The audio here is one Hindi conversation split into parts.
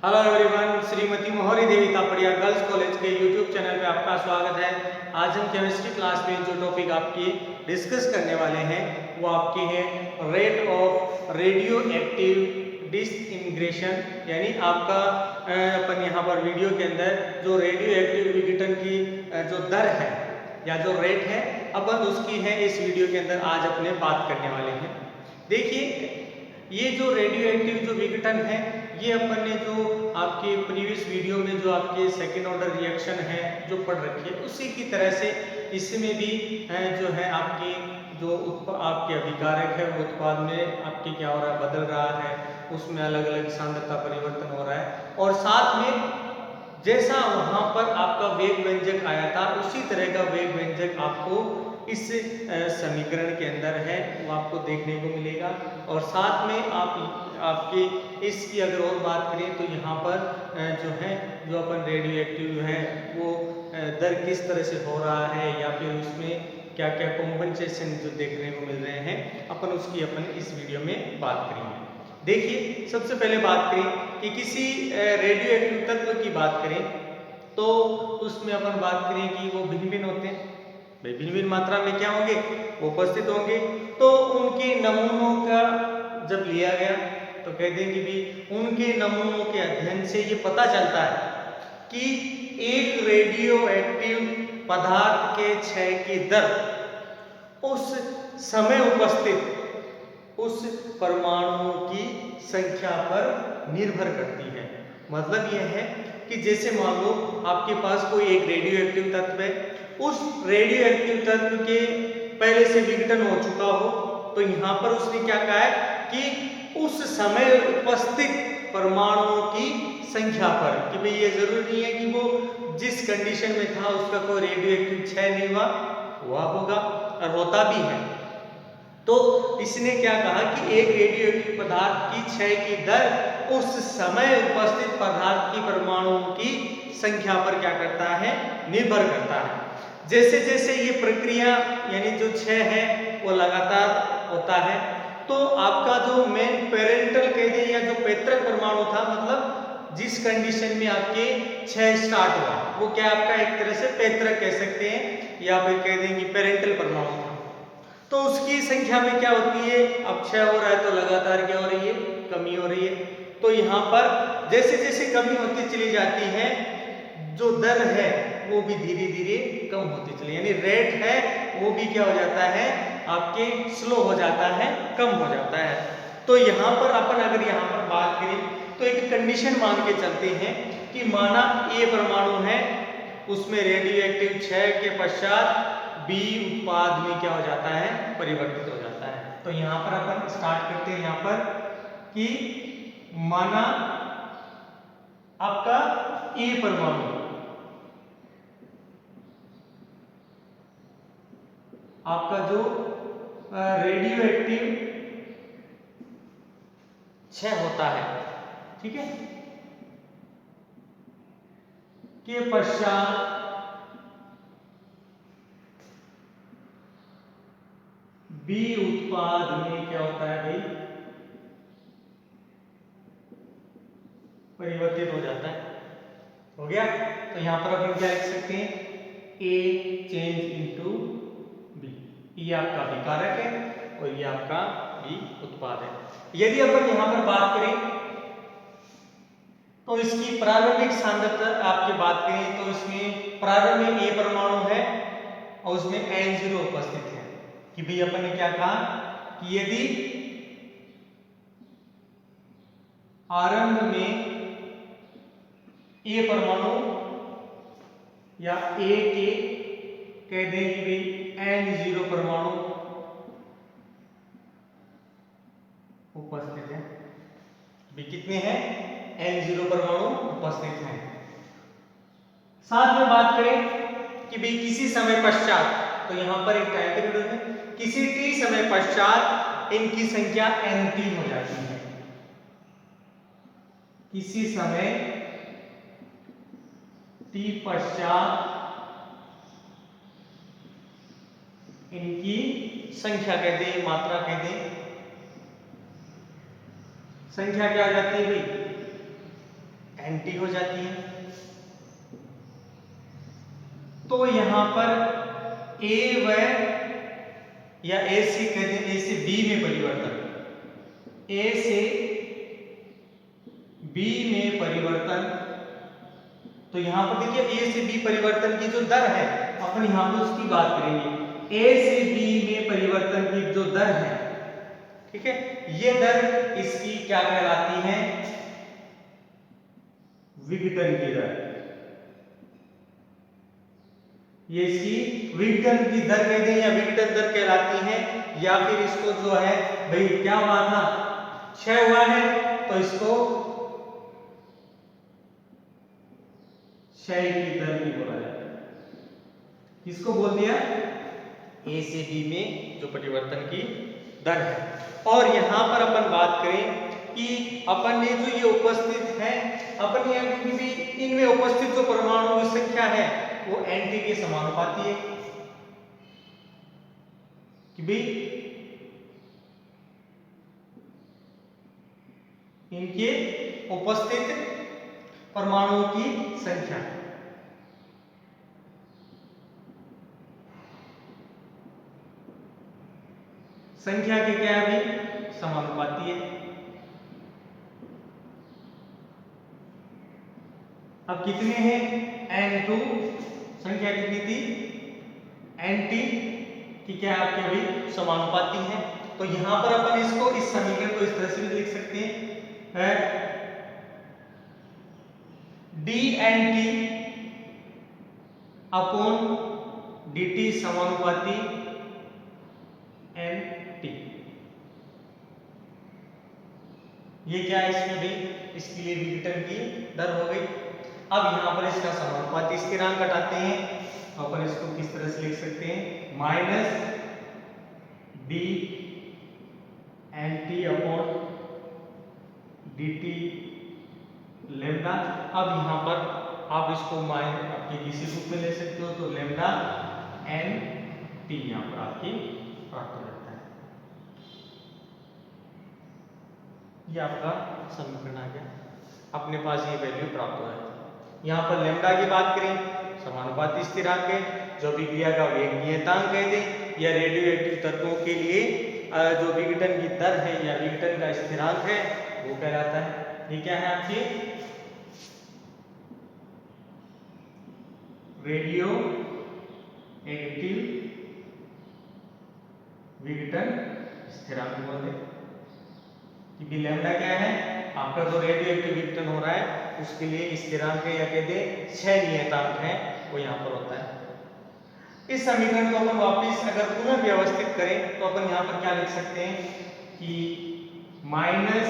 हेलो एवरीवन, श्रीमती मोहरी देवी तापड़िया गर्ल्स कॉलेज के यूट्यूब चैनल में आपका स्वागत है। आज हम केमिस्ट्री क्लास में जो टॉपिक आपकी डिस्कस करने वाले हैं वो आपकी है rate of radio active disintegration, यानी आपका अपन यहाँ पर वीडियो के अंदर जो रेडियो एक्टिव विघटन की जो दर है या जो रेट है अपन उसकी है इस वीडियो के अंदर आज अपने बात करने वाले हैं। देखिए, ये जो रेडियो एक्टिव जो विघटन है ये अपन ने जो आपके प्रीवियस वीडियो में जो आपके सेकेंड ऑर्डर रिएक्शन है जो पढ़ रखी है उसी की तरह से इसमें भी जो है आपकी जो आपके अभिकारक है वो उत्पाद में आपके क्या हो रहा है, बदल रहा है, उसमें अलग अलग सांद्रता परिवर्तन हो रहा है और साथ में जैसा वहां पर आपका वेग व्यंजक आया था उसी तरह का वेग व्यंजक आपको इस समीकरण के अंदर है वो आपको देखने को मिलेगा। और साथ में आपके इसकी अगर और बात करें तो यहाँ पर जो है जो अपन रेडियो एक्टिव है वो दर किस तरह से हो रहा है या फिर उसमें क्या क्या कॉम्पनसेशन जो देखने को मिल रहे हैं अपन उसकी अपन इस वीडियो में बात करेंगे। देखिए, सबसे पहले बात करें कि किसी रेडियो एक्टिव तत्व की बात करें तो उसमें अपन बात करें कि वो भिन्न भिन्न होते हैं, भिन्न भिन्न मात्रा में क्या होंगे वो उपस्थित होंगे। तो उनके नमूनों का जब लिया गया तो कह दें कि भी उनके नमूनों के अध्ययन से ये पता चलता है कि एक रेडियो एक्टिव पदार्थ के क्षय की दर उस समय उपस्थित उस परमाणुओं की संख्या पर निर्भर करती है। मतलब यह है कि जैसे मान लो आपके पास कोई एक रेडियो एक्टिव तत्व है, उस रेडियो एक्टिव तत्व के पहले से विघटन हो चुका हो तो यहाँ पर उसने क्या कहा है कि उस समय उपस्थित परमाणुओं की संख्या पर, कि भाई ये जरूरी नहीं है कि वो जिस कंडीशन में था उसका कोई रेडियो एक्टिव क्षय नहीं हुआ होगा और होता भी है। तो इसने क्या कहा कि एक रेडियो एक्टिव पदार्थ की क्षय की दर उस समय उपस्थित पदार्थ की परमाणुओं की संख्या पर क्या करता है, निर्भर करता है। जैसे जैसे ये प्रक्रिया यानी जो क्षय है वो लगातार होता है तो आपका जो मेन पेरेंटल कह दें या जो पैतृक परमाणु था, मतलब जिस कंडीशन में आपके क्षय स्टार्ट हुआ वो क्या आपका एक तरह से पैतृक कह सकते हैं या फिर कह देंगे पेरेंटल परमाणु था। तो उसकी संख्या में क्या होती है, अब क्षय हो रहा है तो लगातार क्या हो रही है, कमी हो रही है। तो यहाँ पर जैसे जैसे कमी होती चली जाती है जो दर है वो भी धीरे धीरे कम होती चली, यानी रेट है वो भी क्या हो जाता है आपके स्लो हो जाता है, कम हो जाता है। तो यहाँ पर अपन अगर यहाँ पर बात करें तो एक कंडीशन मान के चलते हैं कि माना ए परमाणु है उसमें रेडियो एक्टिव क्षय के पश्चात बी उत्पाद में क्या हो जाता है, परिवर्तित हो जाता है। तो यहाँ पर अपन स्टार्ट करते हैं यहाँ पर कि माना आपका ए परमाणु आपका जो रेडियो एक्टिव क्षय होता है, ठीक है, के पश्चात बी उत्पाद में क्या होता है भाई, परिवर्तित हो जाता है। हो गया। तो यहां पर अपन क्या लिख सकते हैं, ए चेंज इनटू बी, ये आपका विकारक है और ये आपका बी उत्पाद है। यदि अपन यहां पर बात करें तो इसकी प्रारंभिक सांद्रता आपकी बात करें तो इसमें प्रारंभ में ए परमाणु है और उसमें N0 उपस्थित है। कि भाई अपन ने क्या कहा कि यदि आरंभ में ए परमाणु या ए के कह दें कि भाई N0 परमाणु उपस्थित है, भी कितने हैं, N0 परमाणु उपस्थित हैं। साथ में बात करें कि भाई किसी समय पश्चात, तो यहां पर एक टाइम पीरियड है, किसी t समय पश्चात इनकी संख्या N3 हो जाती है। किसी समय t पश्चात इनकी संख्या कह दें, मात्रा कह दें, संख्या क्या आ जाती है भाई एंटी हो जाती है। तो यहां पर ए व या ए से कहते हैं, ए से बी में परिवर्तन, ए से बी में परिवर्तन। तो यहां पर देखिए ए से बी परिवर्तन की जो दर है अपन यहां पर उसकी बात करेंगे। ए से बी में परिवर्तन की जो दर है, ठीक है, ये दर इसकी क्या कहलाती है? विघटन की दर। ये इसकी विघटन की दर कहते हैं या विघटन दर कहलाती है। या फिर इसको जो है भाई क्या हुआ था, क्षय हुआ है, तो इसको क्षय की दर भी बोला जाता है। किसको बोल दिया? ए से बी में जो परिवर्तन की दर है। और यहां पर अपन बात करें कि अपन ने जो ये उपस्थित है, अपन ने भी इनमें उपस्थित जो परमाणुओं की संख्या है वो एंटी के समानुपाती है कि भाई इनके उपस्थित परमाणुओं की संख्या के क्या है भाई? समानुपाती है। अब कितने हैं? N2, संख्या कितनी थी? Nt की क्या आपके अभी समानुपाती है। तो यहां पर अपन इसको इस समीकरण को इस तरह से भी लिख सकते हैं, dNt अपॉन dt समानुपाती Nt। ये क्या है इसमें भी? इसके लिए विघटन की दर हो गई। अब यहां पर इसका समानुपाती स्थिरांक घटाते हैं, तो अपन इसको किस तरह से लिख सकते हैं? Minus D N T upon D T lambda. अब यहां पर आप इसको आपके किसी रूप में ले सकते हो, तो लेमडा एन टी यहां पर आपकी प्राप्त हो जाता है। ये आपका समीकरण आ गया, अपने पास ये वैल्यू प्राप्त हो जाती है। यहाँ पर लेमडा की बात करें, समानुपाती स्थिरांक है, जो अभिक्रिया का वेग नियतांक कह दें, या रेडियोएक्टिव तत्वों के लिए जो विघटन की दर है या विघटन का स्थिरांक है वो कहलाता है। ये क्या है आपकी? रेडियो एक्टिव विघटन स्थिरांक बोलते हैं। क्योंकि लैम्डा क्या है? आपका जो रेडियो एक्टिव विघटन हो रहा है उसके लिए स्थिरांक है या कहते हैं क्षय नियतांक है, वो यहाँ पर होता है। इस समीकरण को अपन वापस अगर पुनः व्यवस्थित करें तो अपन यहाँ पर क्या लिख सकते हैं कि minus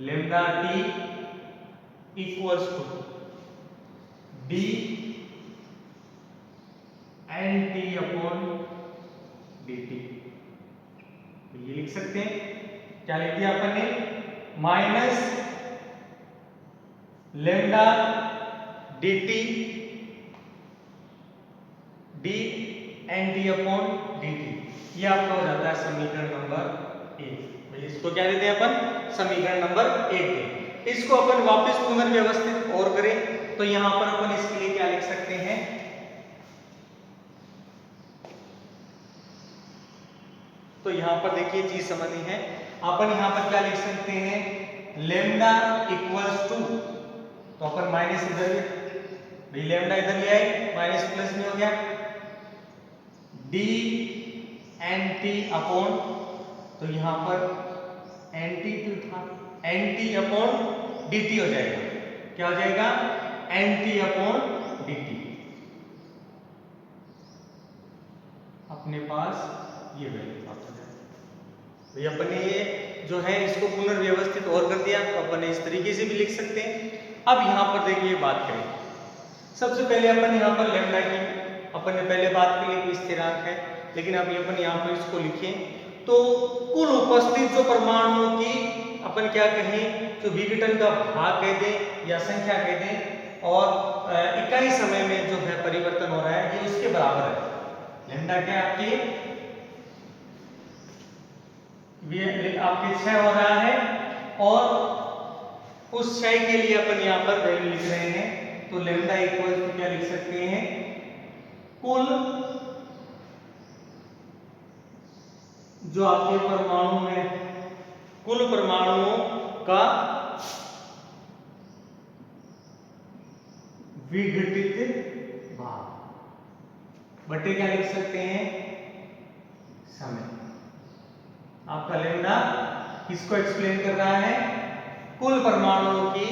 lambda T equals to D N T upon D T. ये लिख सकते हैं, क्या लिख दिया अपन ने? Minus lambda D T D N T upon D T. ये आपका हो जाता है समीकरण नंबर 1। इसको क्या देते हैं अपन? समीकरण नंबर 1 दें। इसको अपन वापस पुनर्व्यवस्थित और करें तो यहां पर अपन इसके लिए क्या लिख सकते हैं? तो यहां पर देखिए चीज समझनी है, अपन यहां पर क्या लिख सकते हैं? लेमडा इक्वल्स टू, तो अपन माइनस इधर भी लेमडा इधर ले आए, माइनस प्लस में हो गया, डी एन टी अपॉन, तो यहां पर एन टी था, N T upon D T हो जाएगा। क्या हो जाएगा? N T upon D T. अपने पास ये वैल्यू प्राप्त हो जाएगा। तो अपन ने ये जो है इसको पुनर्व्यवस्थित और कर दिया, तो अपन इस तरीके से भी लिख सकते हैं। अब यहाँ पर देखिए बात करें, सबसे पहले अपन यहाँ पर लेमडा की अपन ने पहले बात कर ली कि स्थिरांक है, लेकिन अभी अपन यहाँ पर इसको लिखें तो कुल उपस्थित जो परमाणुओं की अपन क्या कहें, जो विघटन का भाग कह दें या संख्या कह दें, और इकाई समय में जो है परिवर्तन हो रहा है ये उसके बराबर है। लेमडा क्या आपकी आपके 6 हो रहा है और उस क्षय के लिए अपन यहाँ पर वैल्यू लिख रहे हैं। तो लेमडा इक्वल टू क्या लिख सकते हैं, कुल जो आपके परमाणु है, कुल परमाणुओं का विघटित भाग बटे क्या लिख सकते हैं, समय। आपका लेमडा किसको एक्सप्लेन कर रहा है, कुल परमाणुओं की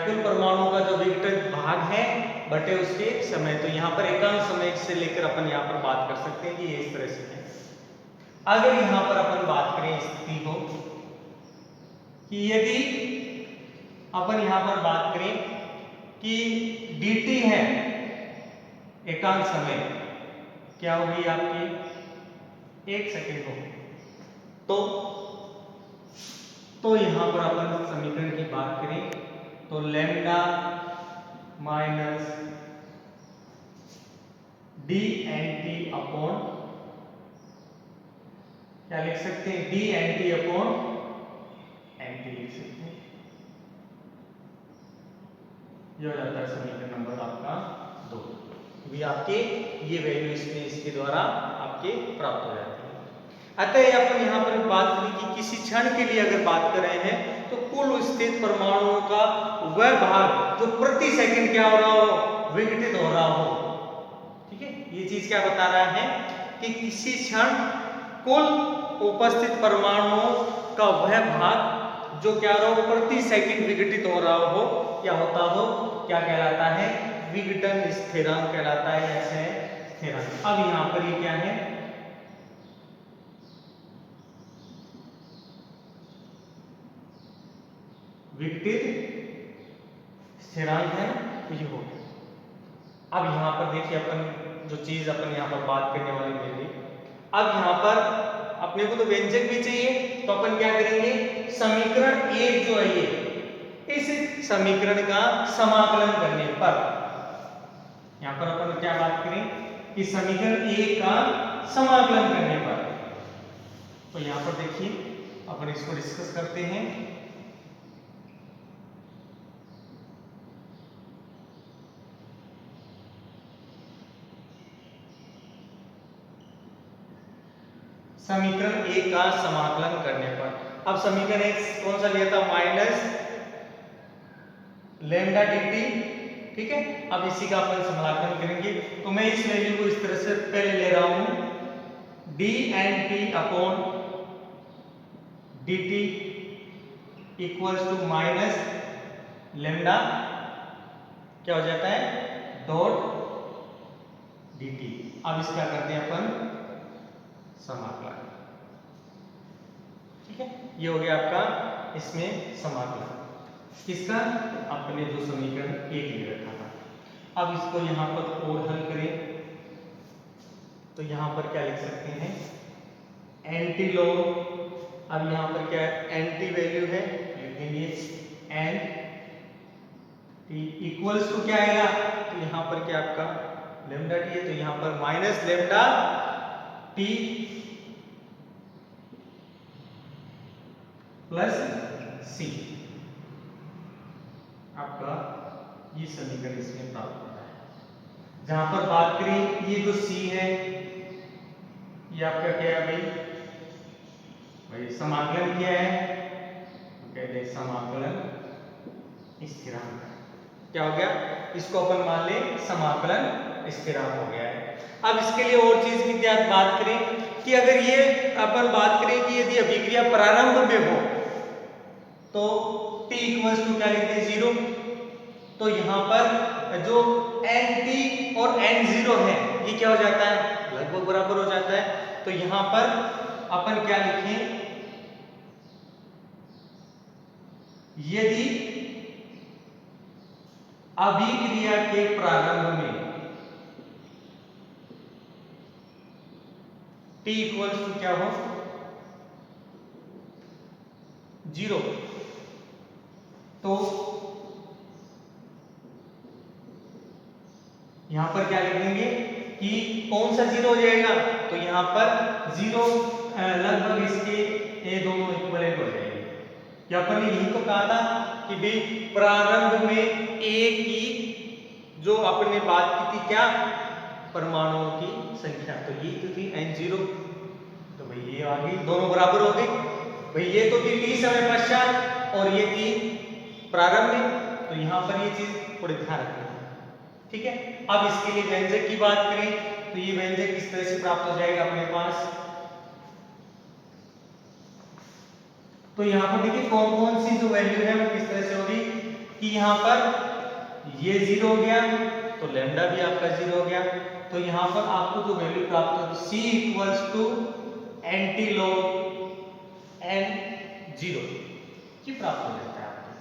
कुल परमाणुओं का जो विघटित भाग है बटे उसके समय। तो यहाँ पर एकांक समय से लेकर अपन यहाँ पर बात कर सकते हैं कि ये इस तरह से है। अगर यहाँ पर अपन बात करें स्थिति को कि यदि अपन यहाँ पर बात करें कि dt है एकांक समय, क्या होगी आपकी 1 सेकेंड हो, तो यहां पर अपन समीकरण की बात करें तो lambda minus D N T upon क्या लिख सकते हैं, D N T upon N T लिख सकते हैं। ये हो जाता है समीकरण नंबर आपका 2। भी आपके ये वैल्यू इसमें इसके द्वारा आपके प्राप्त हो जाती है। अतः अपन यहाँ पर बात करें कि किसी क्षण के लिए अगर बात कर रहे हैं तो कुल स्थित परमाणुओं का वह भाग जो प्रति सेकंड क्या हो रहा हो, विघटित हो रहा हो। ठीक है, ये चीज क्या बता रहा है कि किसी क्षण कुल उपस्थित परमाणुओं का वह भाग जो क्या हो, प्रति सेकंड विघटित हो रहा हो, क्या होता हो, क्या कहलाता है, विघटन स्थिरांक कहलाता है, ऐसे है स्थिरांक। अब यहाँ पर ये क्या है, विघटित स्थिरांक है, तो ये हो गया। अब यहाँ पर देखिए अपन जो चीज अपन यहाँ पर बात करने वाले थे, अब यहाँ पर अपने को तो व्यंजक भी चाहिए, तो अपन क्या करेंगे, समीकरण 1 जो है ये, इस समीकरण का समाकलन करने पर, यहाँ पर अपन क्या बात करें कि समीकरण 1 का समाकलन करने पर, तो यहाँ पर देखिए अपन इसको डिस्कस करते हैं। समीकरण 1 का समाकलन करने पर, अब समीकरण 1 कौन सा लिया था, माइनस लेमडा dt, ठीक है। अब इसी का अपन समाकलन करेंगे, तो मैं इस वैल्यू को इस तरह से पहले ले रहा हूं, D N T upon D T equals to minus lambda क्या हो जाता है, डॉट डी टी। अब इसका करते हैं अपन समाकलन, ठीक है। ये हो गया आपका इसमें समाकलन किसका, अपने जो समीकरण 1 ले रखा था। अब इसको यहाँ पर और हल करें तो यहाँ पर क्या लिख सकते हैं, एंटी लॉग। अब यहाँ पर क्या एंटी वैल्यू है, लिखेंगे एन टी इक्वल्स टू क्या आएगा, तो यहाँ पर क्या आपका लेमडा टी है, तो यहाँ पर माइनस लेमडा टी प्लस सी, आपका ये समीकरण इसमें प्राप्त होता है। जहां पर बात करें ये जो सी है, ये आपका क्या है भाई समाकलन क्या है, तो कहते हैं समाकलन स्थिरांक। क्या हो गया, इसको अपन मान ले समाकलन स्थिरांक हो गया है। अब इसके लिए और चीज की बात करें कि अगर ये अपन बात करें कि यदि अभिक्रिया प्रारंभ में हो तो t इक्वल्स टू क्या लिखते हैं 0, तो यहाँ पर जो nt और n0 है ये क्या हो जाता है, लगभग बराबर हो जाता है। तो यहाँ पर अपन क्या लिखें, यदि अभिक्रिया के प्रारंभ में t इक्वल्स टू क्या हो 0, तो यहां पर क्या लिखेंगे कि कौन सा 0 हो जाएगा, तो यहां पर 0 लगभग इसके ये दोनों इक्विवेलेंट हो जाएंगे, कि अपन ने यही तो कहा था कि भाई प्रारंभ में एक की जो आपने बात की थी क्या, परमाणुओं की संख्या, तो ये तो थी n0, तो भाई ये आ गई, दोनों बराबर हो गए भाई। ये तो थी t समय पश्चात और ये थी प्रारंभ में, तो यहां पर ये चीज थोड़ी ध्यान रखना है, ठीक है। अब इसके लिए व्यंजक की बात करें तो ये व्यंजक किस तरह से प्राप्त हो जाएगा अपने पास, तो यहाँ पर देखिए कौन कौन सी जो वैल्यू है वो किस तरह से होगी कि यहाँ पर ये 0 हो गया तो लैम्डा भी आपका 0 हो गया, तो यहाँ पर आपको जो वैल्यू प्राप्त होगी c equals to antilog n0 ये प्राप्त हो जाता है आपको,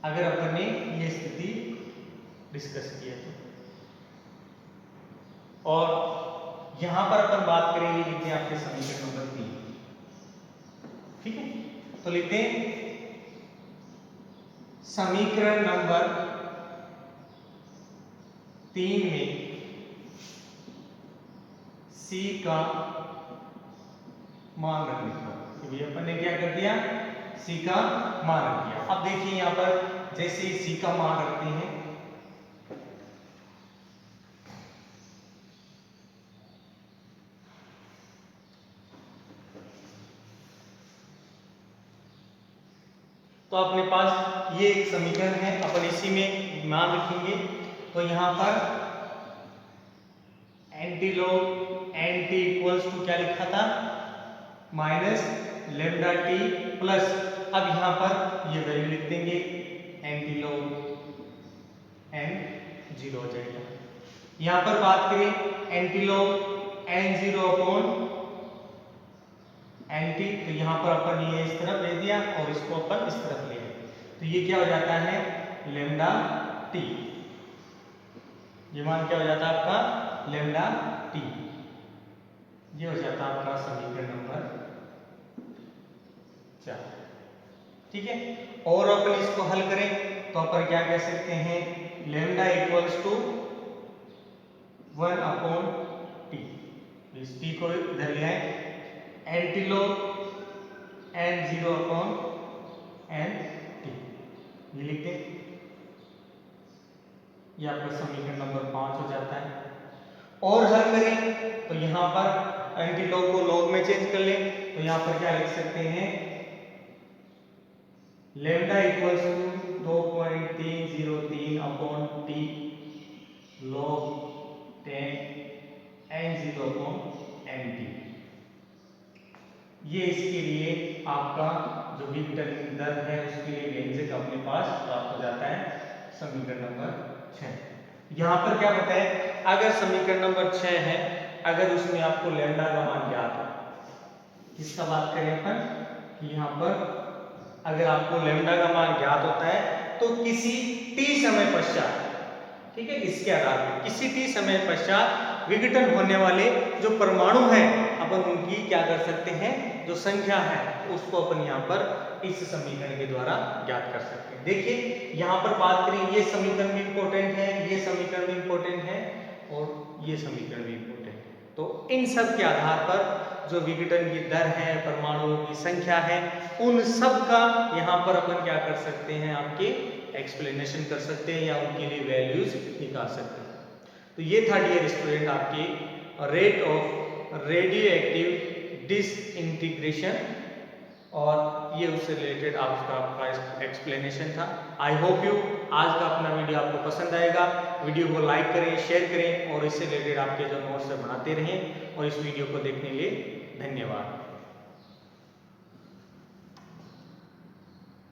अगर अपन ने ये स्थिति डिस्कस किया तो। और यहां पर अपन बात करेंगे, लिखते हैं आपके समीकरण नंबर 3, ठीक है। तो लिखते हैं समीकरण नंबर 3 में c का मान रखने पर, ये अपन ने क्या कर दिया, c का मान रख दिया। अब देखिए यहां पर जैसे c का मान रखते हैं तो अपने पास ये एक समीकरण है, अपन इसी में मान रखेंगे। तो यहां पर antilog N T equals to क्या लिखा था, माइनस लेमडा टी प्लस, अब यहां पर ये वैल्यू लिख देंगे एंटी लॉग एन 0 हो जाएगा। यहां पर बात करें antilog N 0 upon anti, तो यहां पर अपन ये इस तरफ ले दिया और इसको अपन इस तरफ ले आए, तो ये क्या हो जाता है लेमडा टी, ये मान क्या हो जाता है आपका लेमडा टी, ये हो जाता है आपका समीकरण नंबर 4, ठीक है। और अपन इसको हल करें तो अपन क्या कह सकते हैं, lambda equals to 1 upon T, इस टी को इधर ले आए, एंटी लॉग n0 अपॉन n t, ये लिखते हैं, ये आपका समीकरण नंबर 5 हो जाता है। और हल करें तो यहां पर एंटी लॉग को लॉग में चेंज कर लें, तो यहां पर क्या लिख सकते हैं, lambda equals to 2.303 upon T log 10 n0 upon nt, ये इसके लिए आपका जो विघटन दर है उसके लिए व्यंजक अपने पास प्राप्त हो जाता है समीकरण नंबर 6। यहां पर क्या बताया, अगर समीकरण नंबर 6 है, अगर उसमें आपको लैम्डा का मान ज्ञात है, किसका बात करें अपन कि यहां पर अगर आपको लैम्डा का मान ज्ञात होता है तो किसी t समय पश्चात, ठीक है, इसके आधार पर किसी t समय पश्चात विघटन होने वाले जो परमाणु हैं अपन उनकी क्या कर सकते हैं, जो संख्या है उसको अपन यहाँ पर इस समीकरण के द्वारा ज्ञात कर सकते हैं। देखिए यहाँ पर बात करें, ये समीकरण भी इंपॉर्टेंट है, ये समीकरण भी इंपॉर्टेंट है और ये समीकरण भी इंपॉर्टेंट है, तो इन सब के आधार पर जो विघटन की दर है, परमाणुओं की संख्या है, उन सब का यहाँ पर अपन क्या कर सकते हैं, आपके एक्सप्लेनेशन कर सकते हैं या उनके लिए वैल्यूज निकाल सकते हैं। तो ये था डियर स्टूडेंट आपके rate of radio active disintegration, और ये उससे रिलेटेड आपका एक्सप्लेनेशन था। आई होप यू आज का अपना वीडियो आपको पसंद आएगा। वीडियो को लाइक करें, शेयर करें और इससे रिलेटेड आपके जो नोट्स बनाते रहें, और इस वीडियो को देखने के लिए धन्यवाद।